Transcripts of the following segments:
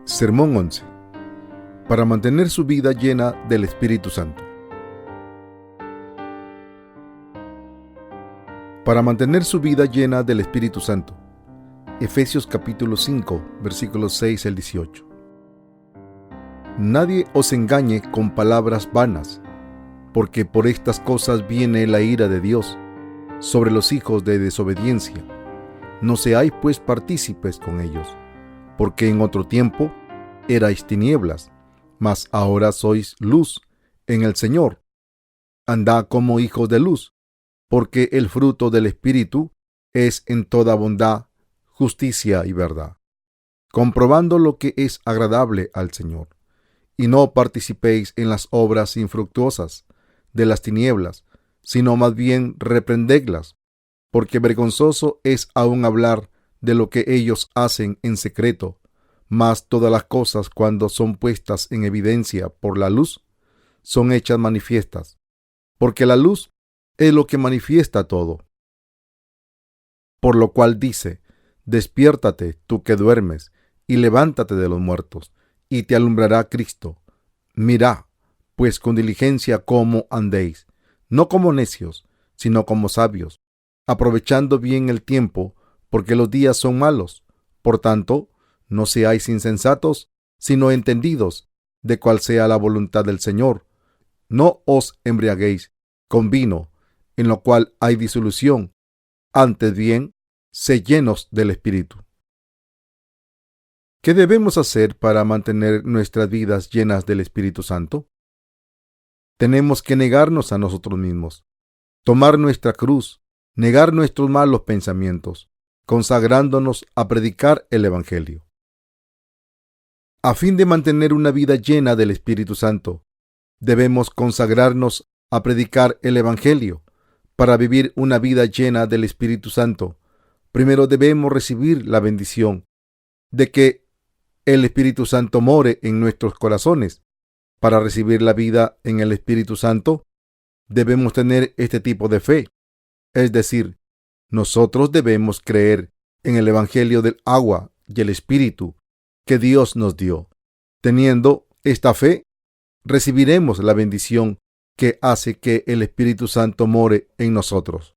Sermón 11. Para mantener su vida llena del Espíritu Santo. Para mantener su vida llena del Espíritu Santo. Efesios capítulo 5, versículos 6 al 18. Nadie os engañe con palabras vanas, porque por estas cosas viene la ira de Dios sobre los hijos de desobediencia. No seáis pues partícipes con ellos, porque en otro tiempo erais tinieblas, mas ahora sois luz en el Señor. Andad como hijos de luz, porque el fruto del Espíritu es en toda bondad, justicia y verdad, comprobando lo que es agradable al Señor. Y no participéis en las obras infructuosas de las tinieblas, sino más bien reprendedlas, porque vergonzoso es aún hablar de lo que ellos hacen en secreto. Mas todas las cosas, cuando son puestas en evidencia por la luz, son hechas manifiestas, porque la luz es lo que manifiesta todo. Por lo cual dice: despiértate, tú que duermes, y levántate de los muertos, y te alumbrará Cristo. Mirad, pues con diligencia cómo andéis, no como necios, sino como sabios, aprovechando bien el tiempo, porque los días son malos. Por tanto, no seáis insensatos, sino entendidos de cuál sea la voluntad del Señor. No os embriaguéis con vino, en lo cual hay disolución. Antes bien, sed llenos del Espíritu. ¿Qué debemos hacer para mantener nuestras vidas llenas del Espíritu Santo? Tenemos que negarnos a nosotros mismos, tomar nuestra cruz, negar nuestros malos pensamientos, consagrándonos a predicar el Evangelio. A fin de mantener una vida llena del Espíritu Santo, debemos consagrarnos a predicar el Evangelio. Para vivir una vida llena del Espíritu Santo, primero debemos recibir la bendición de que el Espíritu Santo more en nuestros corazones. Para recibir la vida en el Espíritu Santo, debemos tener este tipo de fe. Es decir, nosotros debemos creer en el Evangelio del agua y el Espíritu que Dios nos dio. Teniendo esta fe, recibiremos la bendición que hace que el Espíritu Santo more en nosotros.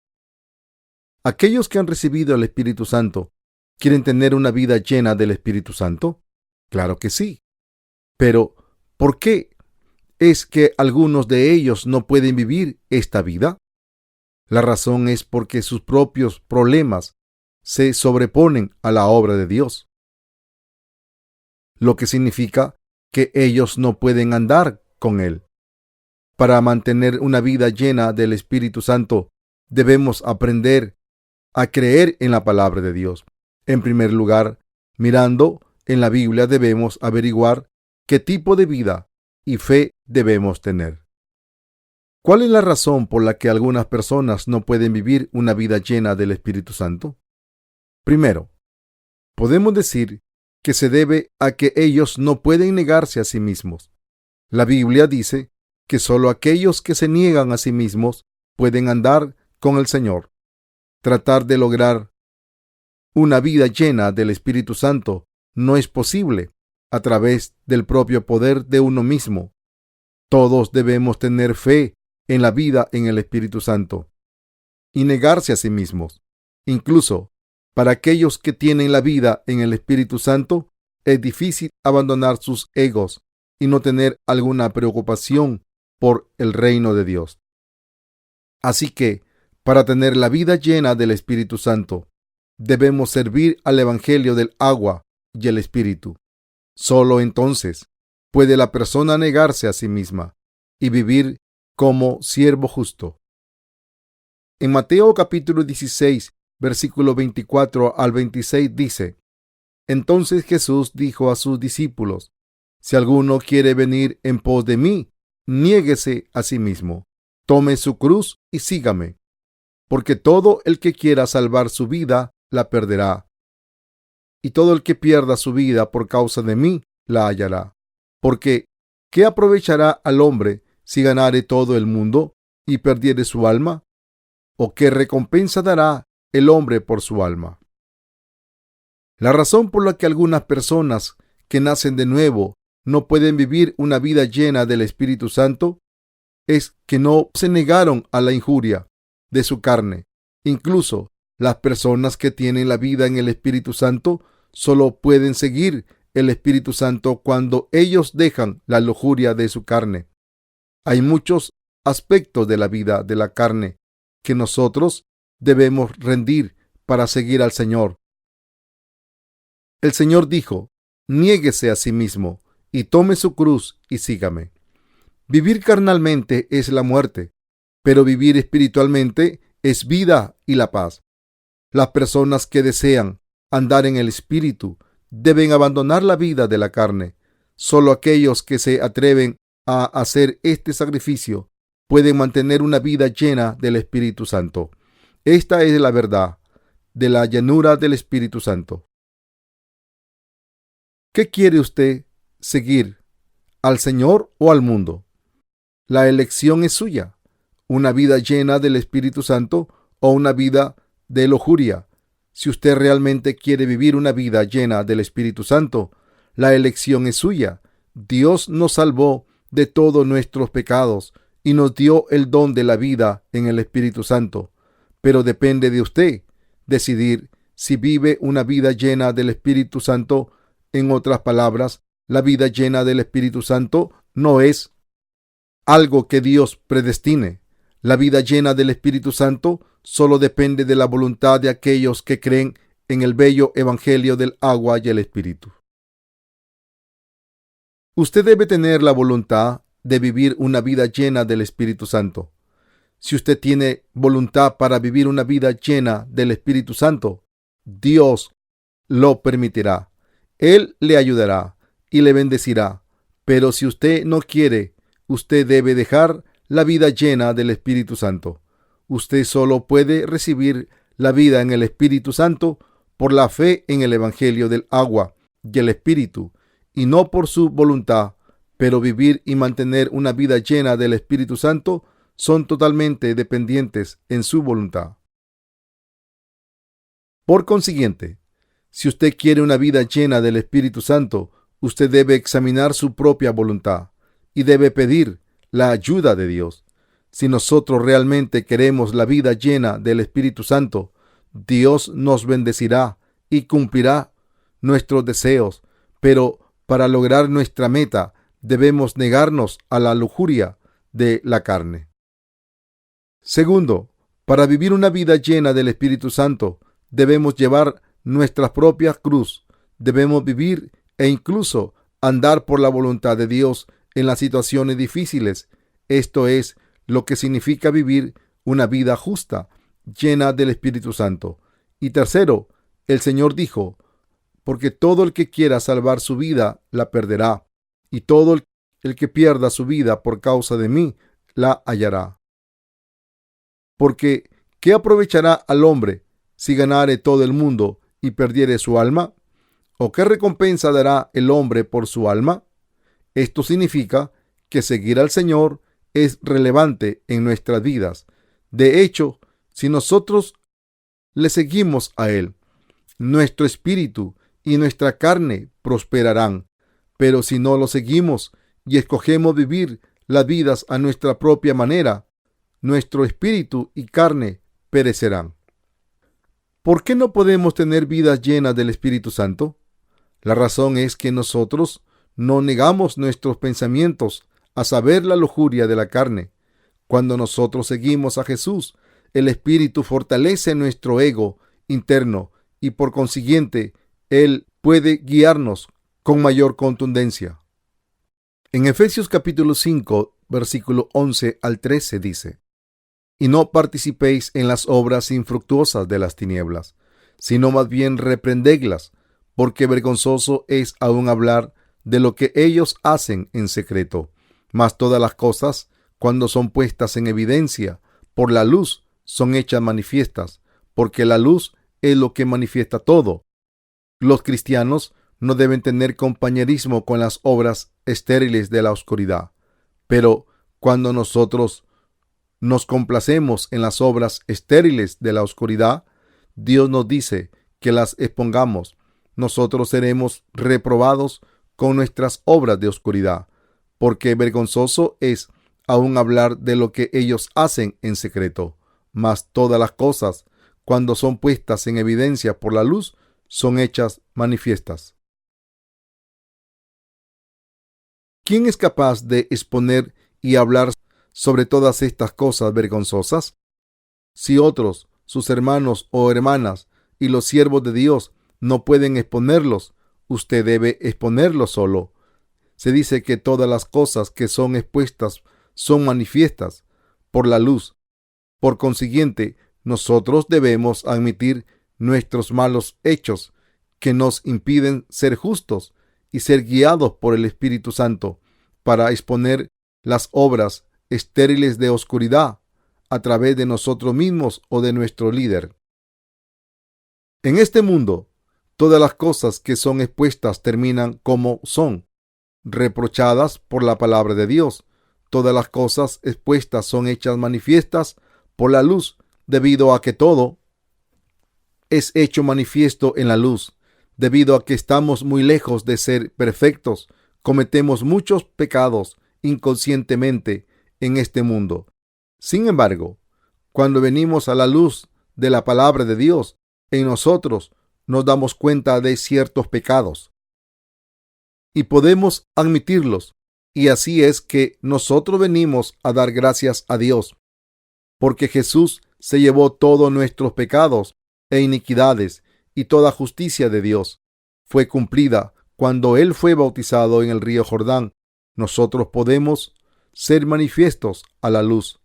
¿Aquellos que han recibido el Espíritu Santo quieren tener una vida llena del Espíritu Santo? Claro que sí. Pero, ¿por qué es que algunos de ellos no pueden vivir esta vida? La razón es porque sus propios problemas se sobreponen a la obra de Dios, lo que significa que ellos no pueden andar con Él. Para mantener una vida llena del Espíritu Santo, debemos aprender a creer en la palabra de Dios. En primer lugar, mirando en la Biblia, debemos averiguar qué tipo de vida y fe debemos tener. ¿Cuál es la razón por la que algunas personas no pueden vivir una vida llena del Espíritu Santo? Primero, podemos decir que se debe a que ellos no pueden negarse a sí mismos. La Biblia dice que solo aquellos que se niegan a sí mismos pueden andar con el Señor. Tratar de lograr una vida llena del Espíritu Santo no es posible a través del propio poder de uno mismo. Todos debemos tener fe en la vida en el Espíritu Santo y negarse a sí mismos. Incluso para aquellos que tienen la vida en el Espíritu Santo, es difícil abandonar sus egos y no tener alguna preocupación por el reino de Dios. Así que, para tener la vida llena del Espíritu Santo, debemos servir al Evangelio del agua y el Espíritu. Solo entonces puede la persona negarse a sí misma y vivir como siervo justo. En Mateo capítulo 16, versículo 24 al 26 dice: Entonces Jesús dijo a sus discípulos: Si alguno quiere venir en pos de mí, niéguese a sí mismo, tome su cruz y sígame. Porque todo el que quiera salvar su vida, la perderá. Y todo el que pierda su vida por causa de mí, la hallará. Porque, ¿qué aprovechará al hombre si ganare todo el mundo y perdiere su alma? ¿O qué recompensa dará el hombre por su alma? La razón por la que algunas personas que nacen de nuevo no pueden vivir una vida llena del Espíritu Santo es que no se negaron a la injuria de su carne. Incluso las personas que tienen la vida en el Espíritu Santo solo pueden seguir el Espíritu Santo cuando ellos dejan la lujuria de su carne. Hay muchos aspectos de la vida de la carne que nosotros debemos rendir para seguir al Señor. El Señor dijo: niéguese a sí mismo y tome su cruz y sígame. Vivir carnalmente es la muerte, pero vivir espiritualmente es vida y la paz. Las personas que desean andar en el Espíritu deben abandonar la vida de la carne. Solo aquellos que se atreven a hacer este sacrificio pueden mantener una vida llena del Espíritu Santo. Esta es la verdad de la llenura del Espíritu Santo. ¿Qué quiere usted seguir? ¿Al Señor o al mundo? La elección es suya. Una vida llena del Espíritu Santo o una vida de lujuria. Si usted realmente quiere vivir una vida llena del Espíritu Santo, la elección es suya. Dios nos salvó de todos nuestros pecados y nos dio el don de la vida en el Espíritu Santo. Pero depende de usted decidir si vive una vida llena del Espíritu Santo. En otras palabras, la vida llena del Espíritu Santo no es algo que Dios predestine. La vida llena del Espíritu Santo solo depende de la voluntad de aquellos que creen en el bello evangelio del agua y el Espíritu. Usted debe tener la voluntad de vivir una vida llena del Espíritu Santo. Si usted tiene voluntad para vivir una vida llena del Espíritu Santo, Dios lo permitirá. Él le ayudará y le bendecirá. Pero si usted no quiere, usted debe dejar la vida llena del Espíritu Santo. Usted solo puede recibir la vida en el Espíritu Santo por la fe en el Evangelio del agua y el Espíritu, y no por su voluntad. Pero vivir y mantener una vida llena del Espíritu Santo son totalmente dependientes en su voluntad. Por consiguiente, si usted quiere una vida llena del Espíritu Santo, usted debe examinar su propia voluntad y debe pedir la ayuda de Dios. Si nosotros realmente queremos la vida llena del Espíritu Santo, Dios nos bendecirá y cumplirá nuestros deseos. Pero para lograr nuestra meta, debemos negarnos a la lujuria de la carne. Segundo, para vivir una vida llena del Espíritu Santo, debemos llevar nuestra propia cruz. Debemos vivir e incluso andar por la voluntad de Dios en las situaciones difíciles. Esto es lo que significa vivir una vida justa, llena del Espíritu Santo. Y tercero, el Señor dijo: porque todo el que quiera salvar su vida, la perderá, y todo el que pierda su vida por causa de mí, la hallará. Porque, ¿qué aprovechará al hombre si ganare todo el mundo y perdiere su alma? ¿O qué recompensa dará el hombre por su alma? Esto significa que seguir al Señor es relevante en nuestras vidas. De hecho, si nosotros le seguimos a Él, nuestro espíritu y nuestra carne prosperarán. Pero si no lo seguimos y escogemos vivir las vidas a nuestra propia manera, nuestro espíritu y carne perecerán. ¿Por qué no podemos tener vidas llenas del Espíritu Santo? La razón es que nosotros no negamos nuestros pensamientos, a saber, la lujuria de la carne. Cuando nosotros seguimos a Jesús, el Espíritu fortalece nuestro ego interno y por consiguiente, Él puede guiarnos con mayor contundencia. En Efesios capítulo 5, versículo 11 al 13 dice: y no participéis en las obras infructuosas de las tinieblas, sino más bien reprendedlas, porque vergonzoso es aún hablar de lo que ellos hacen en secreto. Mas todas las cosas, cuando son puestas en evidencia por la luz, son hechas manifiestas, porque la luz es lo que manifiesta todo. Los cristianos no deben tener compañerismo con las obras estériles de la oscuridad. Pero cuando nosotros nos complacemos en las obras estériles de la oscuridad, Dios nos dice que las expongamos. Nosotros seremos reprobados con nuestras obras de oscuridad, porque vergonzoso es aún hablar de lo que ellos hacen en secreto. Mas todas las cosas, cuando son puestas en evidencia por la luz, son hechas manifiestas. ¿Quién es capaz de exponer y hablar sobre todas estas cosas vergonzosas? Si otros, sus hermanos o hermanas y los siervos de Dios no pueden exponerlos, usted debe exponerlos solo. Se dice que todas las cosas que son expuestas son manifiestas por la luz. Por consiguiente, nosotros debemos admitir nuestros malos hechos que nos impiden ser justos y ser guiados por el Espíritu Santo para exponer las obras estériles de oscuridad a través de nosotros mismos o de nuestro líder. En este mundo, todas las cosas que son expuestas terminan como son, reprochadas por la palabra de Dios. Todas las cosas expuestas son hechas manifiestas por la luz, debido a que todo es hecho manifiesto en la luz. Debido a que estamos muy lejos de ser perfectos, cometemos muchos pecados inconscientemente en este mundo. Sin embargo, cuando venimos a la luz de la palabra de Dios, en nosotros nos damos cuenta de ciertos pecados y podemos admitirlos. Y así es que nosotros venimos a dar gracias a Dios, porque Jesús se llevó todos nuestros pecados e iniquidades, y toda justicia de Dios fue cumplida cuando Él fue bautizado en el río Jordán. Nosotros podemos ser manifiestos a la luz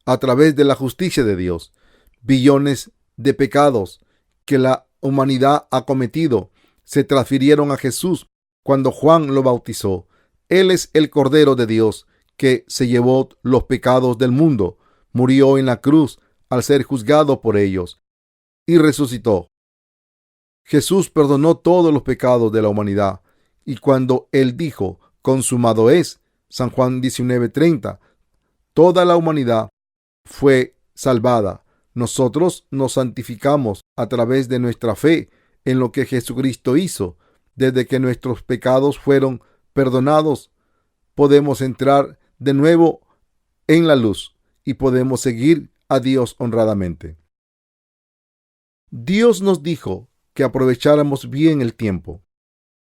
a través de la justicia de Dios. Billones de pecados que la humanidad ha cometido se transfirieron a Jesús cuando Juan lo bautizó. Él es el Cordero de Dios que se llevó los pecados del mundo, murió en la cruz al ser juzgado por ellos y resucitó. Jesús perdonó todos los pecados de la humanidad, y cuando Él dijo, consumado es, San Juan 19:30, toda la humanidad fue salvada. Nosotros nos santificamos a través de nuestra fe en lo que Jesucristo hizo. Desde que nuestros pecados fueron perdonados, podemos entrar de nuevo en la luz y podemos seguir a Dios honradamente. Dios nos dijo que aprovecháramos bien el tiempo.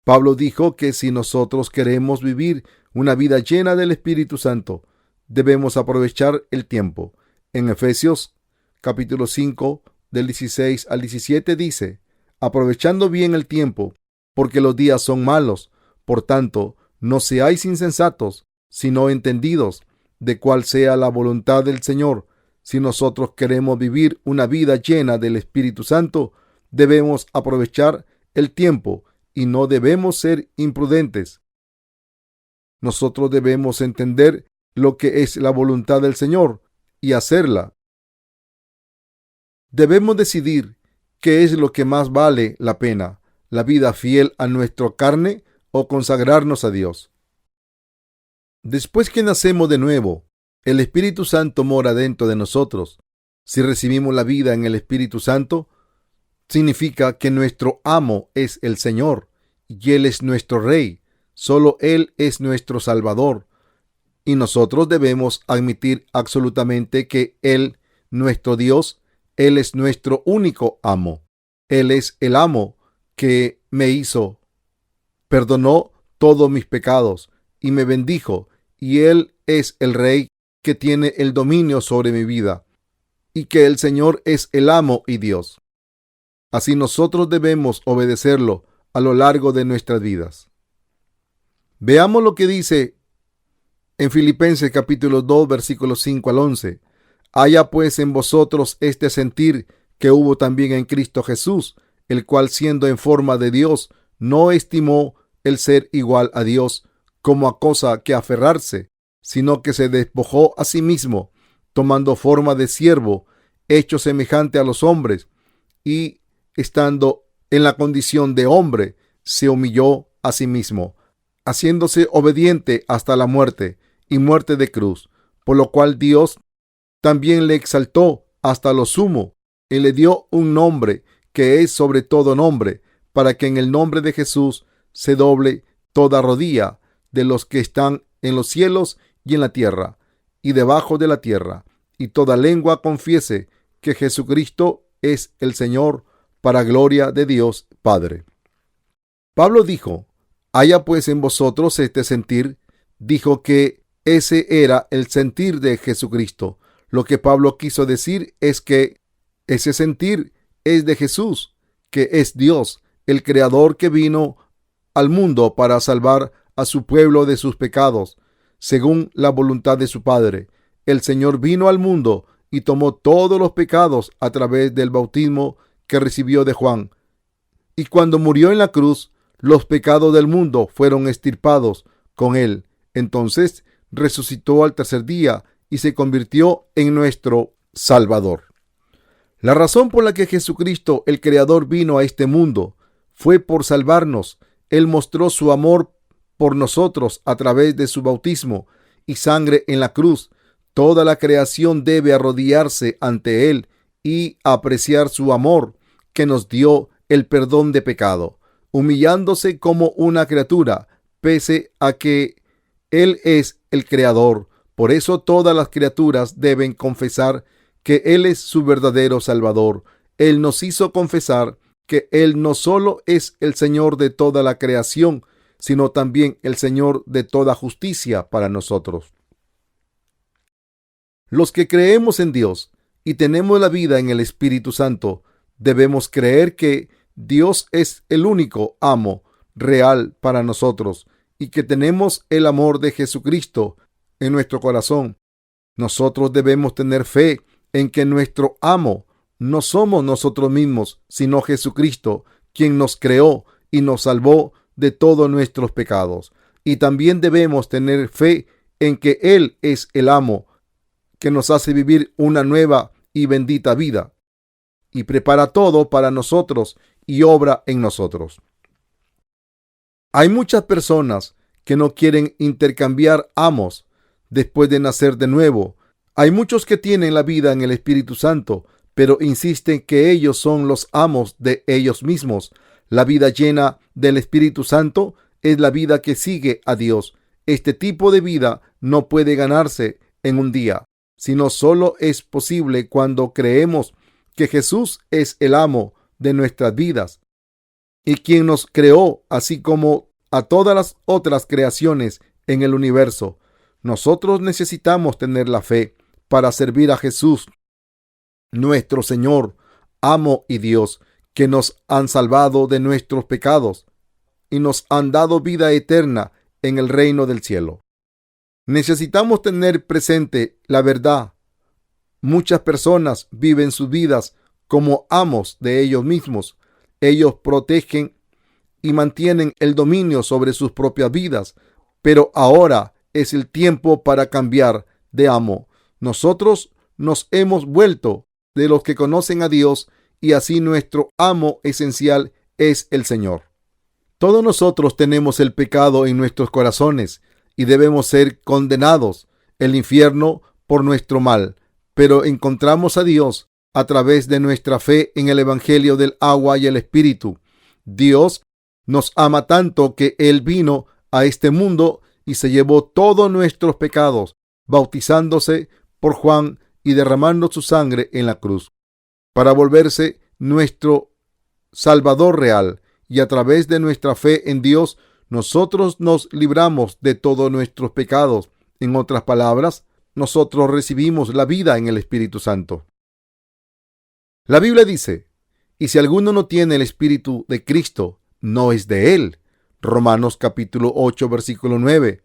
Pablo dijo que si nosotros queremos vivir una vida llena del Espíritu Santo, debemos aprovechar el tiempo. En Efesios capítulo 5, del 16 al 17 dice, aprovechando bien el tiempo, porque los días son malos. Por tanto, no seáis insensatos, sino entendidos de cuál sea la voluntad del Señor. Si nosotros queremos vivir una vida llena del Espíritu Santo, debemos aprovechar el tiempo y no debemos ser imprudentes. Nosotros debemos entender lo que es la voluntad del Señor y hacerla. Debemos decidir qué es lo que más vale la pena, la vida fiel a nuestra carne o consagrarnos a Dios. Después que nacemos de nuevo, el Espíritu Santo mora dentro de nosotros. Si recibimos la vida en el Espíritu Santo, significa que nuestro amo es el Señor y Él es nuestro Rey. Solo Él es nuestro Salvador. Y nosotros debemos admitir absolutamente que Él, nuestro Dios, Él es nuestro único amo. Él es el amo que me hizo, perdonó todos mis pecados y me bendijo. Y Él es el Rey que tiene el dominio sobre mi vida. Y que el Señor es el amo y Dios. Así nosotros debemos obedecerlo a lo largo de nuestras vidas. Veamos lo que dice en Filipenses capítulo 2, versículos 5 al 11. Haya pues en vosotros este sentir que hubo también en Cristo Jesús, el cual siendo en forma de Dios, no estimó el ser igual a Dios como a cosa que aferrarse, sino que se despojó a sí mismo, tomando forma de siervo, hecho semejante a los hombres, y estando en la condición de hombre, se humilló a sí mismo, haciéndose obediente hasta la muerte y muerte de cruz, por lo cual Dios también le exaltó hasta lo sumo y le dio un nombre que es sobre todo nombre, para que en el nombre de Jesús se doble toda rodilla de los que están en los cielos y en la tierra y debajo de la tierra, y toda lengua confiese que Jesucristo es el Señor, para gloria de Dios Padre. Pablo dijo: haya pues en vosotros este sentir. Dijo que ese era el sentir de Jesucristo. Lo que Pablo quiso decir es que ese sentir es de Jesús, que es Dios, el Creador, que vino al mundo para salvar a su pueblo de sus pecados, según la voluntad de su Padre. El Señor vino al mundo y tomó todos los pecados a través del bautismo que recibió de Juan. Y cuando murió en la cruz, los pecados del mundo fueron extirpados con él. Entonces resucitó al tercer día y se convirtió en nuestro Salvador. La razón por la que Jesucristo, el Creador, vino a este mundo fue por salvarnos. Él mostró su amor por nosotros a través de su bautismo y sangre en la cruz. Toda la creación debe arrodillarse ante Él y apreciar su amor, que nos dio el perdón de pecado, humillándose como una criatura, pese a que Él es el Creador. Por eso todas las criaturas deben confesar que Él es su verdadero Salvador. Él nos hizo confesar que Él no solo es el Señor de toda la creación, sino también el Señor de toda justicia para nosotros. Los que creemos en Dios y tenemos la vida en el Espíritu Santo, debemos creer que Dios es el único amo real para nosotros y que tenemos el amor de Jesucristo en nuestro corazón. Nosotros debemos tener fe en que nuestro amo no somos nosotros mismos, sino Jesucristo, quien nos creó y nos salvó de todos nuestros pecados. Y también debemos tener fe en que Él es el amo que nos hace vivir una nueva y bendita vida y prepara todo para nosotros y obra en nosotros. Hay muchas personas que no quieren intercambiar amos después de nacer de nuevo. Hay muchos que tienen la vida en el Espíritu Santo, pero insisten que ellos son los amos de ellos mismos. La vida llena del Espíritu Santo es la vida que sigue a Dios. Este tipo de vida no puede ganarse en un día, sino solo es posible cuando creemos que Jesús es el amo de nuestras vidas y quien nos creó, así como a todas las otras creaciones en el universo. Nosotros necesitamos tener la fe para servir a Jesús, nuestro Señor, amo y Dios, que nos han salvado de nuestros pecados y nos han dado vida eterna en el reino del cielo. Necesitamos tener presente la verdad. Muchas personas viven sus vidas como amos de ellos mismos. Ellos protegen y mantienen el dominio sobre sus propias vidas, pero ahora es el tiempo para cambiar de amo. Nosotros nos hemos vuelto de los que conocen a Dios y así nuestro amo esencial es el Señor. Todos nosotros tenemos el pecado en nuestros corazones y debemos ser condenados al infierno por nuestro mal, pero encontramos a Dios a través de nuestra fe en el Evangelio del agua y el Espíritu. Dios nos ama tanto que Él vino a este mundo y se llevó todos nuestros pecados, bautizándose por Juan y derramando su sangre en la cruz, para volverse nuestro Salvador real, y a través de nuestra fe en Dios, nosotros nos libramos de todos nuestros pecados. En otras palabras, nosotros recibimos la vida en el Espíritu Santo. La Biblia dice: y si alguno no tiene el Espíritu de Cristo, no es de él. Romanos capítulo 8, versículo 9.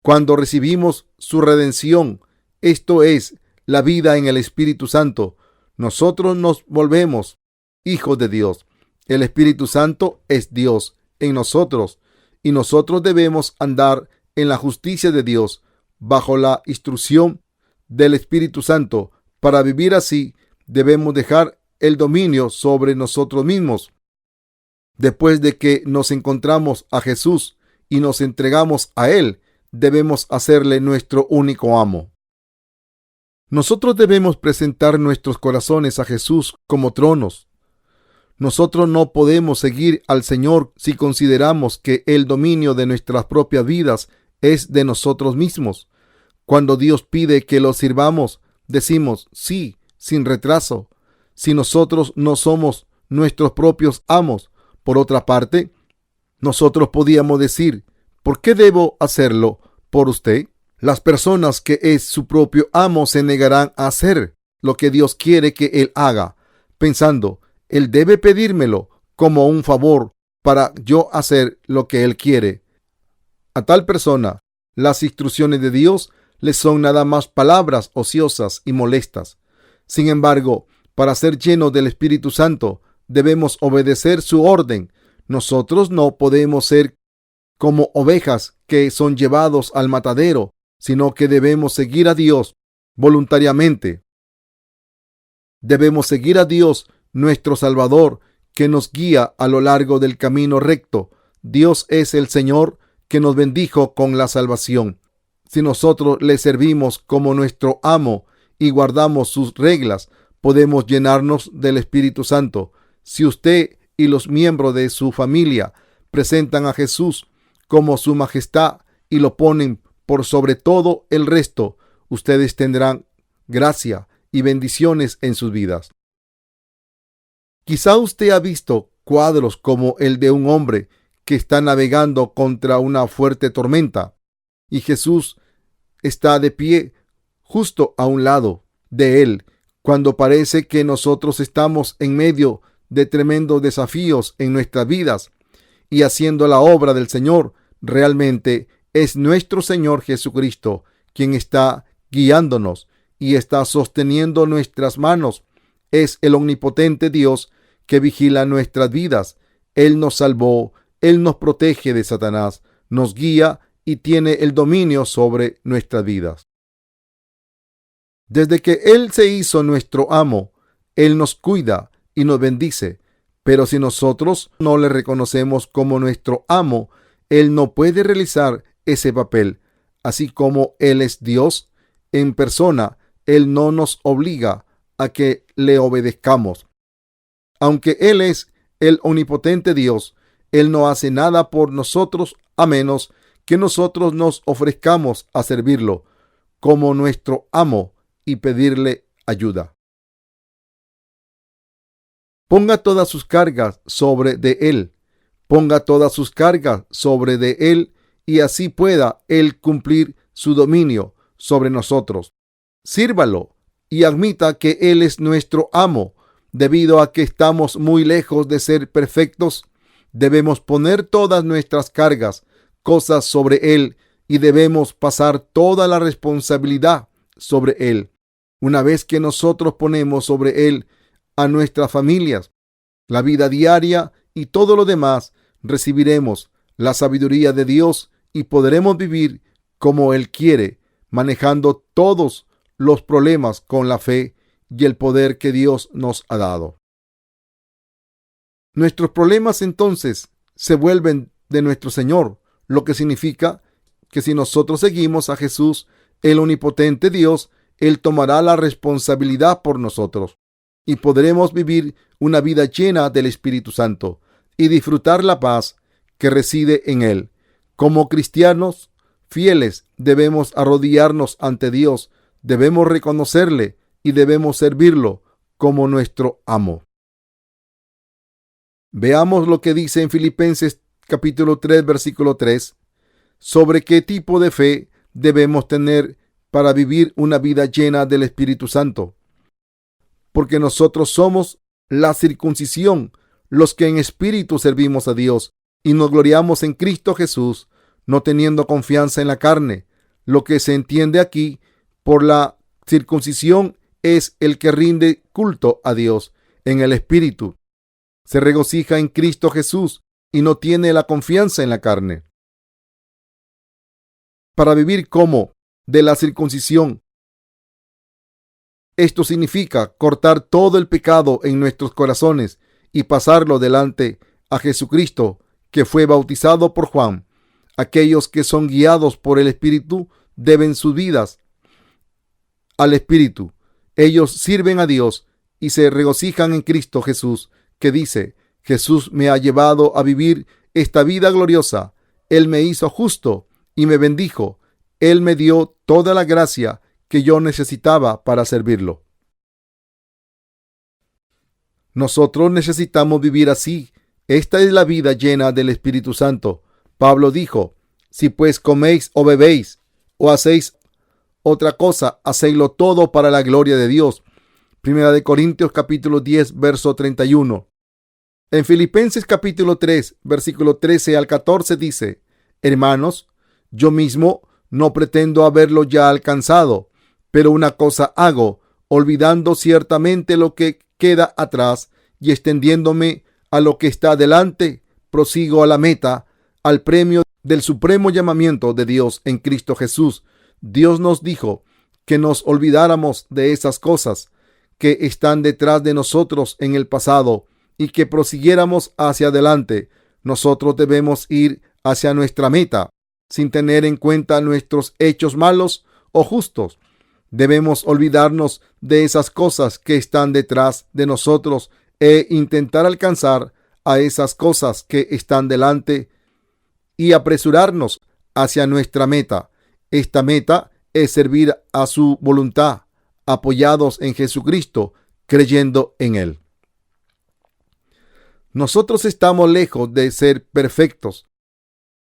Cuando recibimos su redención, esto es la vida en el Espíritu Santo, nosotros nos volvemos hijos de Dios. El Espíritu Santo es Dios en nosotros y nosotros debemos andar en la justicia de Dios bajo la instrucción del Espíritu Santo. Para vivir así, debemos dejar el dominio sobre nosotros mismos. Después de que nos encontramos a Jesús y nos entregamos a Él, debemos hacerle nuestro único amo. Nosotros debemos presentar nuestros corazones a Jesús como tronos. Nosotros no podemos seguir al Señor si consideramos que el dominio de nuestras propias vidas es de nosotros mismos. Cuando Dios pide que lo sirvamos, decimos sí, sin retraso, si nosotros no somos nuestros propios amos. Por otra parte, nosotros podíamos decir, ¿por qué debo hacerlo por usted? Las personas que es su propio amo se negarán a hacer lo que Dios quiere que él haga, pensando, él debe pedírmelo como un favor para yo hacer lo que él quiere. A tal persona, las instrucciones de Dios le son nada más palabras ociosas y molestas. Sin embargo, para ser llenos del Espíritu Santo, debemos obedecer su orden. Nosotros no podemos ser como ovejas que son llevados al matadero, sino que debemos seguir a Dios voluntariamente. Debemos seguir a Dios, nuestro Salvador, que nos guía a lo largo del camino recto. Dios es el Señor que nos bendijo con la salvación. Si nosotros le servimos como nuestro amo y guardamos sus reglas, podemos llenarnos del Espíritu Santo. Si usted y los miembros de su familia presentan a Jesús como su majestad y lo ponen por sobre todo el resto, ustedes tendrán gracia y bendiciones en sus vidas. Quizá usted ha visto cuadros como el de un hombre que está navegando contra una fuerte tormenta y Jesús está de pie justo a un lado de él cuando parece que nosotros estamos en medio de tremendos desafíos en nuestras vidas y haciendo la obra del Señor. Realmente es nuestro Señor Jesucristo quien está guiándonos y está sosteniendo nuestras manos. Es el omnipotente Dios que vigila nuestras vidas. Él nos salvó, Él nos protege de Satanás, nos guía y tiene el dominio sobre nuestras vidas. Desde que Él se hizo nuestro amo, Él nos cuida y nos bendice. Pero si nosotros no le reconocemos como nuestro amo, Él no puede realizar ese papel. Así como Él es Dios en persona, Él no nos obliga a que le obedezcamos. Aunque Él es el omnipotente Dios, Él no hace nada por nosotros a menos que nosotros nos ofrezcamos a servirlo como nuestro amo y pedirle ayuda. Ponga todas sus cargas sobre de Él. Ponga todas sus cargas sobre de Él y así pueda Él cumplir su dominio sobre nosotros. Sírvalo y admita que Él es nuestro amo. Debido a que estamos muy lejos de ser perfectos, debemos poner todas nuestras cargas, cosas sobre Él y debemos pasar toda la responsabilidad sobre Él. Una vez que nosotros ponemos sobre Él a nuestras familias, la vida diaria y todo lo demás, recibiremos la sabiduría de Dios y podremos vivir como Él quiere, manejando todos los problemas con la fe y el poder que Dios nos ha dado. Nuestros problemas entonces se vuelven de nuestro Señor, lo que significa que si nosotros seguimos a Jesús, el omnipotente Dios, Él tomará la responsabilidad por nosotros y podremos vivir una vida llena del Espíritu Santo y disfrutar la paz que reside en Él. Como cristianos fieles debemos arrodillarnos ante Dios, debemos reconocerle y debemos servirlo como nuestro amo. Veamos lo que dice en Filipenses capítulo 3, versículo 3, sobre qué tipo de fe debemos tener para vivir una vida llena del Espíritu Santo. Porque nosotros somos la circuncisión, los que en espíritu servimos a Dios y nos gloriamos en Cristo Jesús, no teniendo confianza en la carne. Lo que se entiende aquí por la circuncisión es el que rinde culto a Dios en el Espíritu. Se regocija en Cristo Jesús y no tiene la confianza en la carne. Para vivir como de la circuncisión, esto significa cortar todo el pecado en nuestros corazones y pasarlo delante a Jesucristo, que fue bautizado por Juan. Aquellos que son guiados por el Espíritu deben sus vidas al Espíritu. Ellos sirven a Dios y se regocijan en Cristo Jesús, que dice: Jesús me ha llevado a vivir esta vida gloriosa. Él me hizo justo y me bendijo. Él me dio toda la gracia que yo necesitaba para servirlo. Nosotros necesitamos vivir así. Esta es la vida llena del Espíritu Santo. Pablo dijo: si pues coméis o bebéis o hacéis otra cosa, hacedlo todo para la gloria de Dios. Primera de Corintios capítulo 10, verso 31. En Filipenses capítulo 3, versículo 13 al 14 dice: hermanos, yo mismo no pretendo haberlo ya alcanzado, pero una cosa hago, olvidando ciertamente lo que queda atrás y extendiéndome a lo que está delante, prosigo a la meta, al premio del supremo llamamiento de Dios en Cristo Jesús. Dios nos dijo que nos olvidáramos de esas cosas que están detrás de nosotros en el pasado y que prosiguiéramos hacia adelante. Nosotros debemos ir hacia nuestra meta, sin tener en cuenta nuestros hechos malos o justos. Debemos olvidarnos de esas cosas que están detrás de nosotros e intentar alcanzar a esas cosas que están delante y apresurarnos hacia nuestra meta. Esta meta es servir a su voluntad, apoyados en Jesucristo, creyendo en Él. Nosotros estamos lejos de ser perfectos,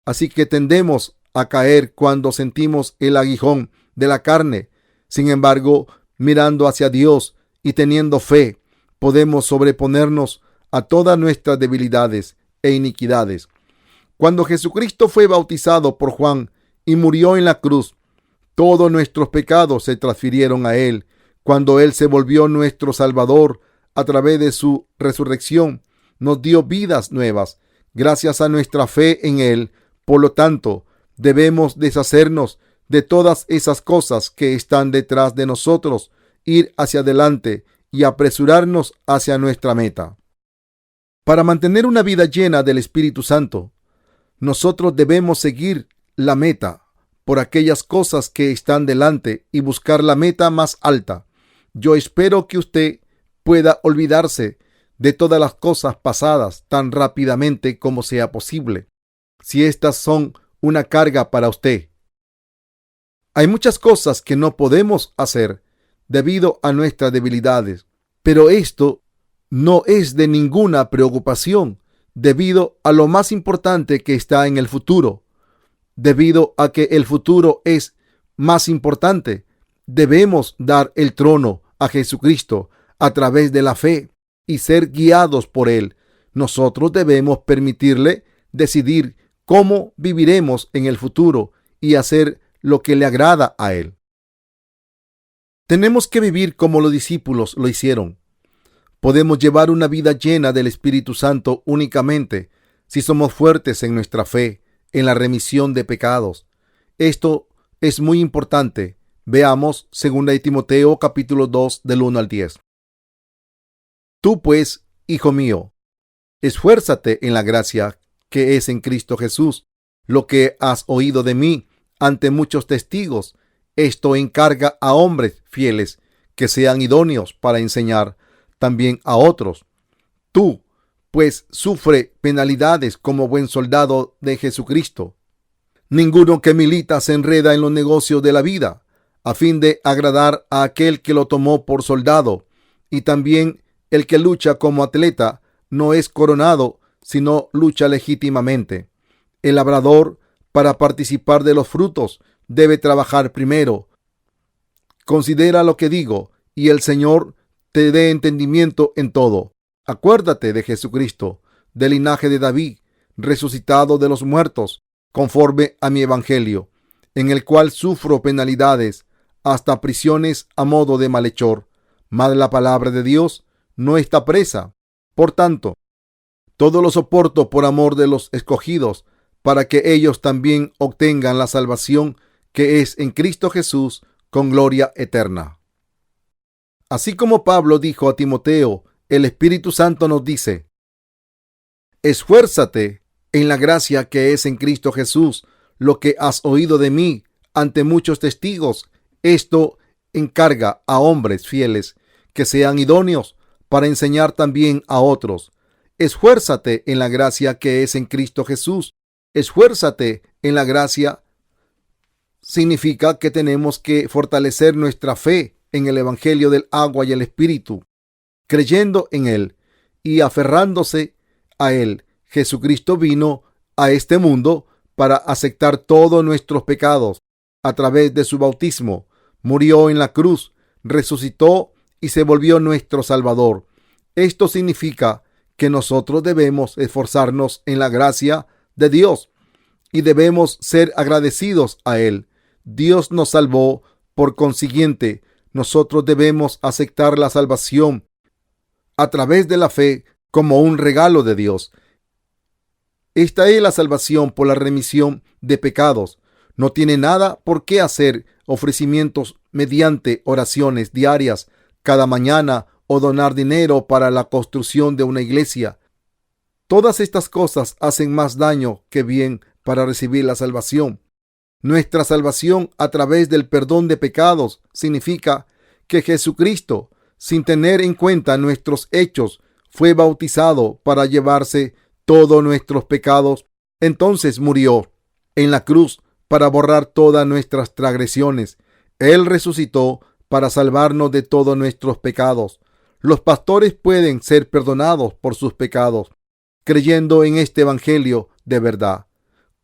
así que tendemos a caer cuando sentimos el aguijón de la carne. Sin embargo, mirando hacia Dios y teniendo fe, podemos sobreponernos a todas nuestras debilidades e iniquidades. Cuando Jesucristo fue bautizado por Juan y murió en la cruz, todos nuestros pecados se transfirieron a Él. Cuando Él se volvió nuestro Salvador a través de su resurrección, nos dio vidas nuevas gracias a nuestra fe en Él. Por lo tanto, debemos deshacernos de todas esas cosas que están detrás de nosotros, ir hacia adelante y apresurarnos hacia nuestra meta. Para mantener una vida llena del Espíritu Santo, nosotros debemos seguir la meta por aquellas cosas que están delante y buscar la meta más alta. Yo espero que usted pueda olvidarse de todas las cosas pasadas tan rápidamente como sea posible, si estas son una carga para usted. Hay muchas cosas que no podemos hacer debido a nuestras debilidades, pero esto no es de ninguna preocupación debido a lo más importante que está en el futuro. Debido a que el futuro es más importante, debemos dar el trono a Jesucristo a través de la fe y ser guiados por Él. Nosotros debemos permitirle decidir cómo viviremos en el futuro y hacer lo que le agrada a Él. Tenemos que vivir como los discípulos lo hicieron. Podemos llevar una vida llena del Espíritu Santo únicamente si somos fuertes en nuestra fe, en la remisión de pecados. Esto es muy importante. Veamos 2 Timoteo capítulo 2 del 1 al 10. Tú pues, hijo mío, esfuérzate en la gracia que es en Cristo Jesús. Lo que has oído de mí ante muchos testigos, esto encarga a hombres fieles que sean idóneos para enseñar también a otros. Tú, pues, sufre penalidades como buen soldado de Jesucristo. Ninguno que milita se enreda en los negocios de la vida, a fin de agradar a aquel que lo tomó por soldado, y también el que lucha como atleta no es coronado, sino lucha legítimamente. El labrador, para participar de los frutos, debe trabajar primero. Considera lo que digo, y el Señor te dé entendimiento en todo. Acuérdate de Jesucristo, del linaje de David, resucitado de los muertos, conforme a mi evangelio, en el cual sufro penalidades, hasta prisiones a modo de malhechor. Mas la palabra de Dios no está presa. Por tanto, todo lo soporto por amor de los escogidos, para que ellos también obtengan la salvación que es en Cristo Jesús con gloria eterna. Así como Pablo dijo a Timoteo, el Espíritu Santo nos dice: esfuérzate en la gracia que es en Cristo Jesús. Lo que has oído de mí ante muchos testigos, esto encarga a hombres fieles que sean idóneos para enseñar también a otros. Esfuérzate en la gracia que es en Cristo Jesús. Esfuérzate en la gracia significa que tenemos que fortalecer nuestra fe en el Evangelio del agua y el Espíritu, creyendo en Él y aferrándose a Él. Jesucristo vino a este mundo para aceptar todos nuestros pecados a través de su bautismo. Murió en la cruz, resucitó y se volvió nuestro Salvador. Esto significa que nosotros debemos esforzarnos en la gracia de Dios y debemos ser agradecidos a Él. Dios nos salvó, por consiguiente, nosotros debemos aceptar la salvación a través de la fe como un regalo de Dios. Esta es la salvación por la remisión de pecados. No tiene nada por qué hacer ofrecimientos mediante oraciones diarias cada mañana o donar dinero para la construcción de una iglesia. Todas estas cosas hacen más daño que bien para recibir la salvación. Nuestra salvación a través del perdón de pecados significa que Jesucristo, sin tener en cuenta nuestros hechos, fue bautizado para llevarse todos nuestros pecados. Entonces murió en la cruz para borrar todas nuestras transgresiones. Él resucitó para salvarnos de todos nuestros pecados. Los pastores pueden ser perdonados por sus pecados creyendo en este evangelio de verdad.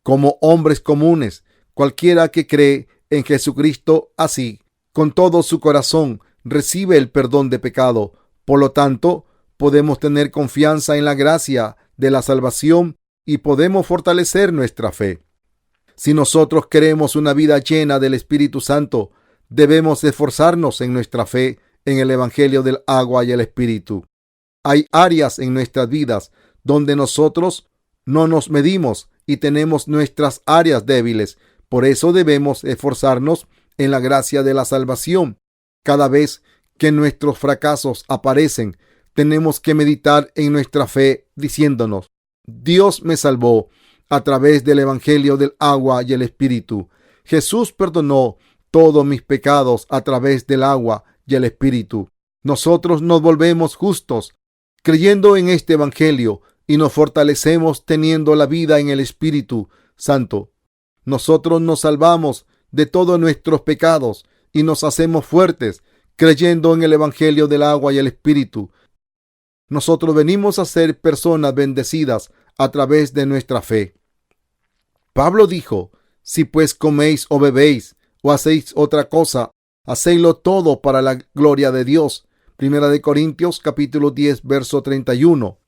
Como hombres comunes, cualquiera que cree en Jesucristo así, con todo su corazón, recibe el perdón de pecado. Por lo tanto, podemos tener confianza en la gracia de la salvación y podemos fortalecer nuestra fe. Si nosotros queremos una vida llena del Espíritu Santo, debemos esforzarnos en nuestra fe en el Evangelio del agua y el Espíritu. Hay áreas en nuestras vidas donde nosotros no nos medimos y tenemos nuestras áreas débiles. Por eso debemos esforzarnos en la gracia de la salvación. Cada vez que nuestros fracasos aparecen, tenemos que meditar en nuestra fe diciéndonos: Dios me salvó a través del Evangelio del agua y el Espíritu. Jesús perdonó todos mis pecados a través del agua y el Espíritu. Nosotros nos volvemos justos creyendo en este Evangelio y nos fortalecemos teniendo la vida en el Espíritu Santo. Nosotros nos salvamos de todos nuestros pecados y nos hacemos fuertes creyendo en el Evangelio del agua y el Espíritu. Nosotros venimos a ser personas bendecidas a través de nuestra fe. Pablo dijo: si pues coméis o bebéis o hacéis otra cosa, hacedlo todo para la gloria de Dios. Primera de Corintios capítulo 10 verso 31.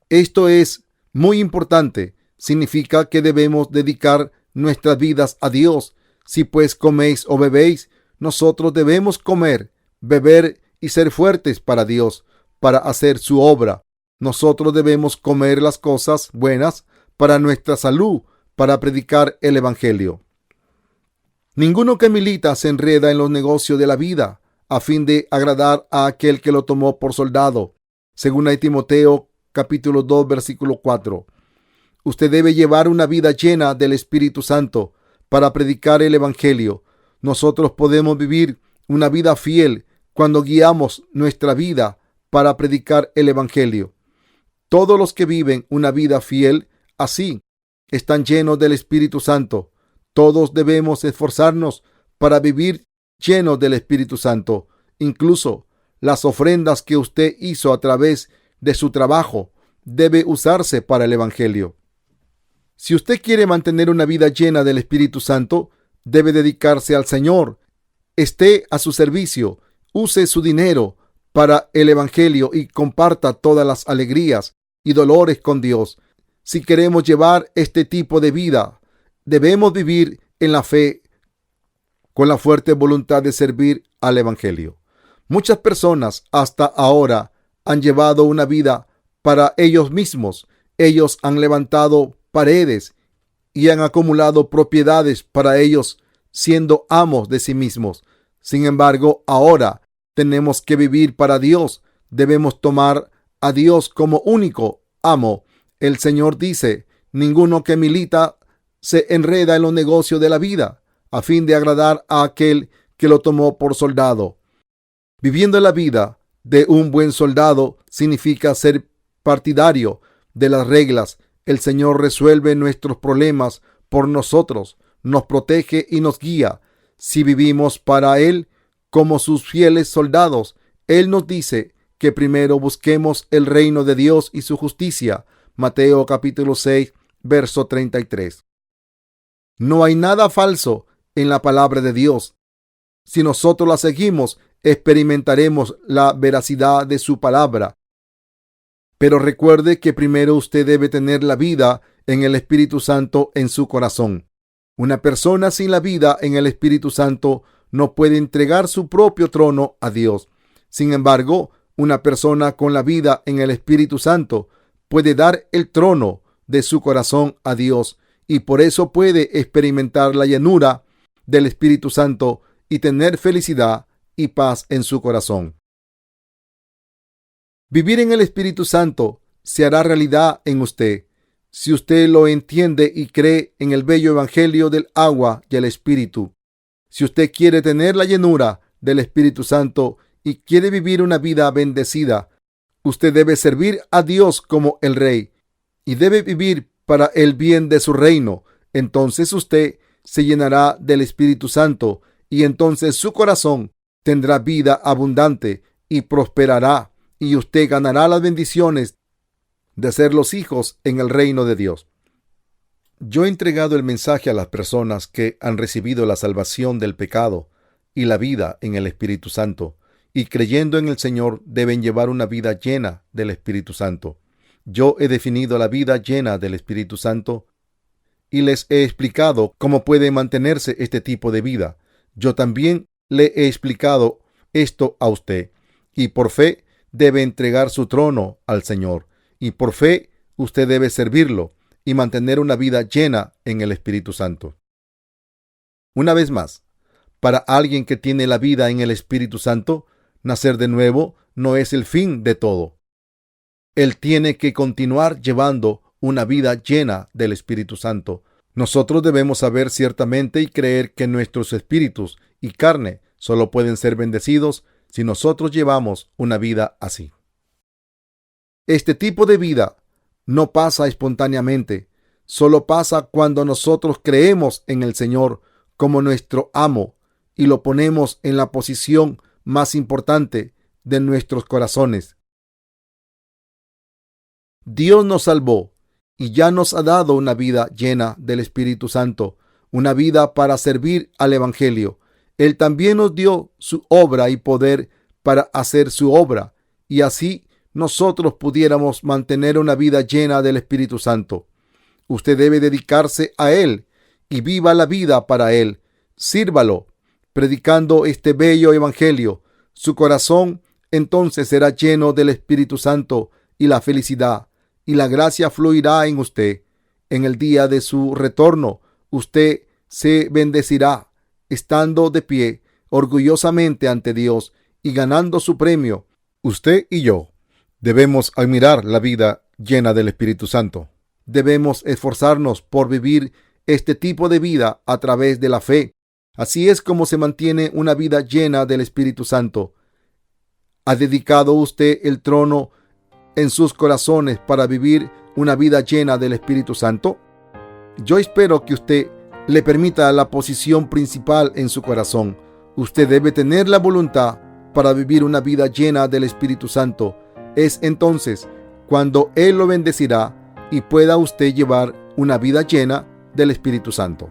Esto es muy importante. Significa que debemos dedicar nuestras vidas a Dios. Si pues coméis o bebéis, nosotros debemos comer, beber y ser fuertes para Dios, para hacer su obra. Nosotros debemos comer las cosas buenas para nuestra salud, para predicar el Evangelio. Ninguno que milita se enreda en los negocios de la vida a fin de agradar a aquel que lo tomó por soldado. Según Timoteo capítulo 2 versículo 4. Usted debe llevar una vida llena del Espíritu Santo para predicar el Evangelio. Nosotros podemos vivir una vida fiel cuando guiamos nuestra vida para predicar el Evangelio. Todos los que viven una vida fiel así están llenos del Espíritu Santo. Todos debemos esforzarnos para vivir llenos del Espíritu Santo. Incluso las ofrendas que usted hizo a través de su trabajo debe usarse para el Evangelio. Si usted quiere mantener una vida llena del Espíritu Santo, debe dedicarse al Señor. Esté a su servicio, use su dinero para el Evangelio y comparta todas las alegrías y dolores con Dios. Si queremos llevar este tipo de vida, debemos vivir en la fe con la fuerte voluntad de servir al Evangelio. Muchas personas hasta ahora han llevado una vida para ellos mismos. Ellos han levantado paredes y han acumulado propiedades para ellos, siendo amos de sí mismos. Sin embargo, ahora tenemos que vivir para Dios. Debemos tomar a Dios como único amo. El Señor dice: ninguno que milita se enreda en los negocios de la vida a fin de agradar a aquel que lo tomó por soldado. Viviendo la vida de un buen soldado significa ser partidario de las reglas. El Señor resuelve nuestros problemas por nosotros, nos protege y nos guía. Si vivimos para Él como sus fieles soldados, Él nos dice que primero busquemos el reino de Dios y su justicia. Mateo capítulo 6, verso 33. No hay nada falso en la palabra de Dios. Si nosotros la seguimos, experimentaremos la veracidad de su palabra. Pero recuerde que primero usted debe tener la vida en el Espíritu Santo en su corazón. Una persona sin la vida en el Espíritu Santo no puede entregar su propio trono a Dios. Sin embargo, una persona con la vida en el Espíritu Santo puede dar el trono de su corazón a Dios y por eso puede experimentar la llenura del Espíritu Santo y tener felicidad y paz en su corazón. Vivir en el Espíritu Santo se hará realidad en usted si usted lo entiende y cree en el bello evangelio del agua y el Espíritu. Si usted quiere tener la llenura del Espíritu Santo y quiere vivir una vida bendecida, usted debe servir a Dios como el Rey y debe vivir para el bien de su reino. Entonces usted se llenará del Espíritu Santo y entonces su corazón tendrá vida abundante y prosperará. Y usted ganará las bendiciones de ser los hijos en el reino de Dios. Yo he entregado el mensaje a las personas que han recibido la salvación del pecado y la vida en el Espíritu Santo, y creyendo en el Señor deben llevar una vida llena del Espíritu Santo. Yo he definido la vida llena del Espíritu Santo y les he explicado cómo puede mantenerse este tipo de vida. Yo también le he explicado esto a usted, y por fe debe entregar su trono al Señor, y por fe usted debe servirlo y mantener una vida llena en el Espíritu Santo. Una vez más, para alguien que tiene la vida en el Espíritu Santo, nacer de nuevo no es el fin de todo. Él tiene que continuar llevando una vida llena del Espíritu Santo. Nosotros debemos saber ciertamente y creer que nuestros espíritus y carne solo pueden ser bendecidos si nosotros llevamos una vida así. Este tipo de vida no pasa espontáneamente, solo pasa cuando nosotros creemos en el Señor como nuestro amo y lo ponemos en la posición más importante de nuestros corazones. Dios nos salvó y ya nos ha dado una vida llena del Espíritu Santo, una vida para servir al Evangelio. Él también nos dio su obra y poder para hacer su obra, y así nosotros pudiéramos mantener una vida llena del Espíritu Santo. Usted debe dedicarse a Él y viva la vida para Él. Sírvalo, predicando este bello evangelio. Su corazón entonces será lleno del Espíritu Santo y la felicidad y la gracia fluirá en usted. En el día de su retorno, usted se bendecirá estando de pie orgullosamente ante Dios y ganando su premio. Usted y yo debemos admirar la vida llena del Espíritu Santo. Debemos esforzarnos por vivir este tipo de vida a través de la fe. Así es como se mantiene una vida llena del Espíritu Santo. ¿Ha dedicado usted el trono en sus corazones para vivir una vida llena del Espíritu Santo? Yo espero que usted le permita la posición principal en su corazón. Usted debe tener la voluntad para vivir una vida llena del Espíritu Santo. Es entonces cuando Él lo bendecirá y pueda usted llevar una vida llena del Espíritu Santo.